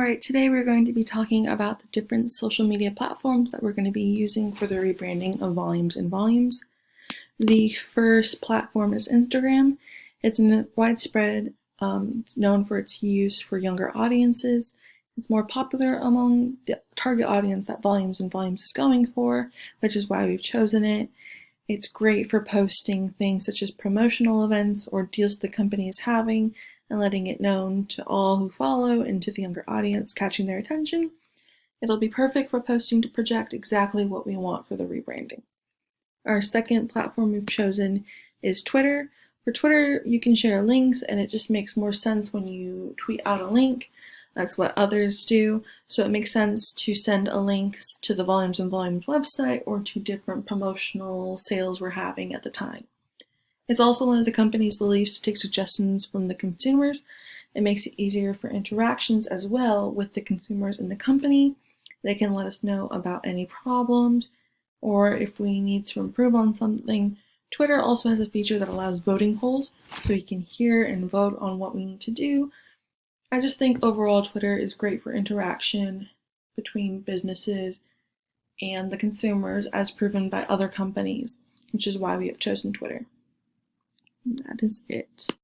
Alright, today we're going to be talking about the different social media platforms that we're going to be using for the rebranding of Volumes and Volumes. The first platform is Instagram. It's widespread, known for its use for younger audiences. It's more popular among the target audience that Volumes and Volumes is going for, which is why we've chosen it. It's great for posting things such as promotional events or deals the company is having and letting it known to all who follow and to the younger audience, catching their attention. It'll be perfect for posting to project exactly what we want for the rebranding. Our second platform we've chosen is Twitter. For Twitter, you can share links, and it just makes more sense when you tweet out a link. That's what others do, so it makes sense to send a link to the Volumes and Volumes website or to different promotional sales we're having at the time. It's also one of the company's beliefs to take suggestions from the consumers. It makes it easier for interactions as well with the consumers in the company. They can let us know about any problems or if we need to improve on something. Twitter also has a feature that allows voting polls, so you can hear and vote on what we need to do. I just think overall Twitter is great for interaction between businesses and the consumers as proven by other companies, which is why we have chosen Twitter. That is it.